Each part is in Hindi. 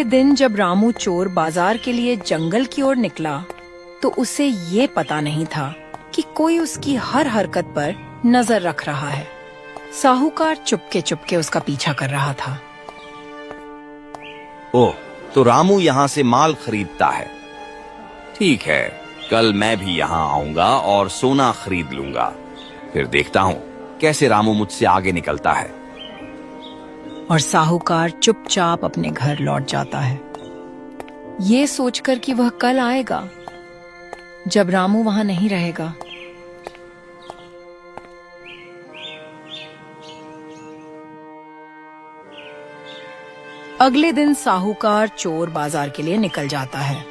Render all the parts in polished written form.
अगले दिन जब रामू चोर बाजार के लिए जंगल की ओर निकला तो उसे ये पता नहीं था कि कोई उसकी हर हरकत पर नजर रख रहा है। साहूकार चुपके चुपके उसका पीछा कर रहा था। ओह, तो रामू यहाँ से माल खरीदता है। ठीक है, कल मैं भी यहाँ आऊंगा और सोना खरीद लूंगा। फिर देखता हूँ कैसे रामू मुझसे आगे निकलता है। और साहूकार चुपचाप अपने घर लौट जाता है, ये सोचकर कि वह कल आएगा जब रामू वहां नहीं रहेगा। अगले दिन साहूकार चोर बाजार के लिए निकल जाता है।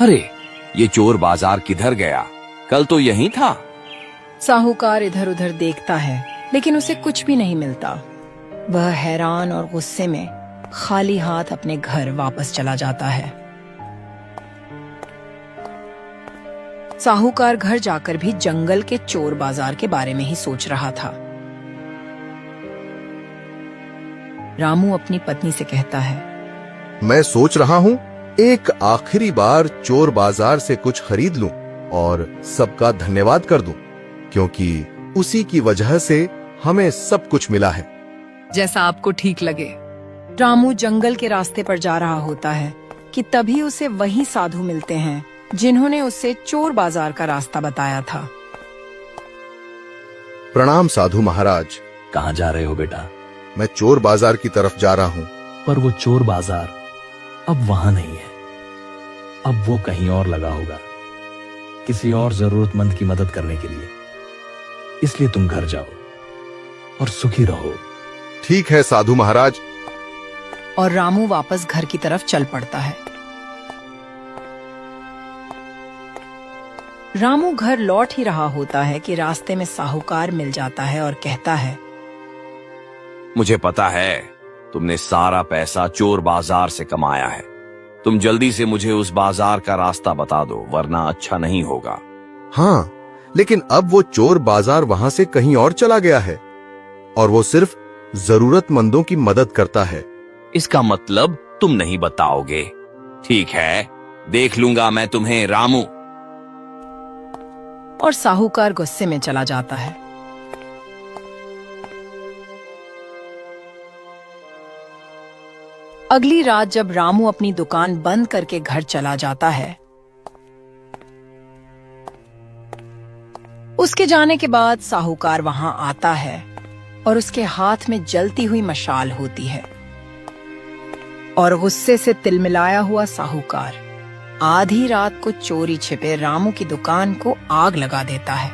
अरे, ये चोर बाजार किधर गया? कल तो यहीं था। साहूकार इधर उधर देखता है लेकिन उसे कुछ भी नहीं मिलता। वह हैरान और गुस्से में खाली हाथ अपने घर वापस चला जाता है। साहूकार घर जाकर भी जंगल के चोर बाजार के बारे में ही सोच रहा था। रामू अपनी पत्नी से कहता है, मैं सोच रहा हूँ एक आखिरी बार चोर बाजार से कुछ खरीद लूं और सबका धन्यवाद कर दूं, क्योंकि उसी की वजह से हमें सब कुछ मिला है। जैसा आपको ठीक लगे। रामू जंगल के रास्ते पर जा रहा होता है कि तभी उसे वही साधु मिलते हैं जिन्होंने उसे चोर बाजार का रास्ता बताया था। प्रणाम साधु महाराज। कहाँ जा रहे हो बेटा? मैं चोर बाजार की तरफ जा रहा हूँ। पर वो चोर बाजार अब वहां नहीं है। अब वो कहीं और लगा होगा, किसी और जरूरतमंद की मदद करने के लिए। इसलिए तुम घर जाओ और सुखी रहो। ठीक है साधु महाराज। और रामू वापस घर की तरफ चल पड़ता है। रामू घर लौट ही रहा होता है कि रास्ते में साहूकार मिल जाता है और कहता है, मुझे पता है तुमने सारा पैसा चोर बाजार से कमाया है। तुम जल्दी से मुझे उस बाजार का रास्ता बता दो, वरना अच्छा नहीं होगा। हाँ, लेकिन अब वो चोर बाजार वहां से कहीं और चला गया है और वो सिर्फ जरूरतमंदों की मदद करता है। इसका मतलब तुम नहीं बताओगे? ठीक है, देख लूंगा मैं तुम्हें रामू। और साहूकार गुस्से में चला जाता है। अगली रात जब रामू अपनी दुकान बंद करके घर चला जाता है, उसके जाने के बाद साहूकार वहां आता है और उसके हाथ में जलती हुई मशाल होती है। और गुस्से से तिलमिलाया हुआ साहूकार आधी रात को चोरी छिपे रामू की दुकान को आग लगा देता है।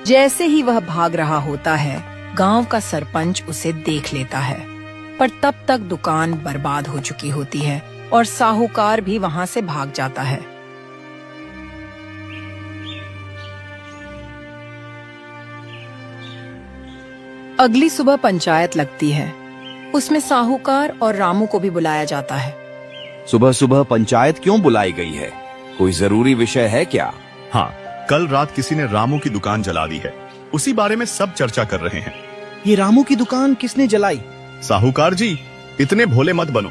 जैसे ही वह भाग रहा होता है, गांव का सरपंच उसे देख लेता है, पर तब तक दुकान बर्बाद हो चुकी होती है और साहूकार भी वहां से भाग जाता है। अगली सुबह पंचायत लगती है। उसमें साहूकार और रामू को भी बुलाया जाता है। सुबह सुबह पंचायत क्यों बुलाई गई है? कोई जरूरी विषय है क्या? हाँ, कल रात किसी ने रामू की दुकान जला दी है। उसी बारे में सब चर्चा कर रहे हैं। ये रामू की दुकान किसने जलाई? साहूकार जी, इतने भोले मत बनो।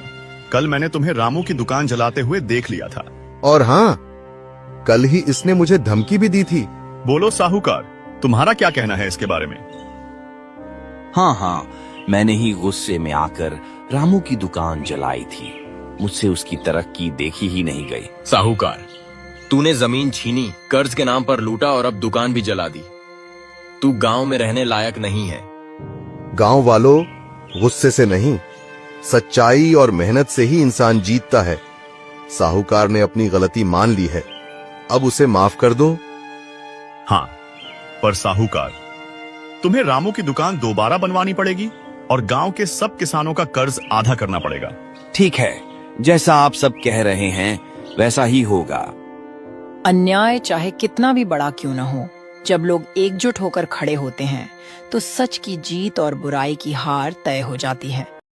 कल मैंने तुम्हें रामू की दुकान जलाते हुए देख लिया था। और हाँ, कल ही इसने मुझे धमकी भी दी थी। बोलो साहूकार, तुम्हारा क्या कहना है इसके बारे में? हाँ, मैंने ही गुस्से में आकर रामू की दुकान जलाई थी। मुझसे उसकी तरक्की देखी ही नहीं गई। साहूकार, तूने जमीन छीनी, कर्ज के नाम पर लूटा और अब दुकान भी जला दी। तू गांव में रहने लायक नहीं है। गांव वालों, गुस्से से नहीं, सच्चाई और मेहनत से ही इंसान जीतता है। साहूकार ने अपनी गलती मान ली है, अब उसे माफ कर दो। हाँ, पर साहूकार, तुम्हें रामू की दुकान दोबारा बनवानी पड़ेगी और गांव के सब किसानों का कर्ज आधा करना पड़ेगा। ठीक है, जैसा आप सब कह रहे हैं वैसा ही होगा। अन्याय चाहे कितना भी बड़ा क्यों न हो, जब लोग एकजुट होकर खड़े होते हैं तो सच की जीत और बुराई की हार तय हो जाती है।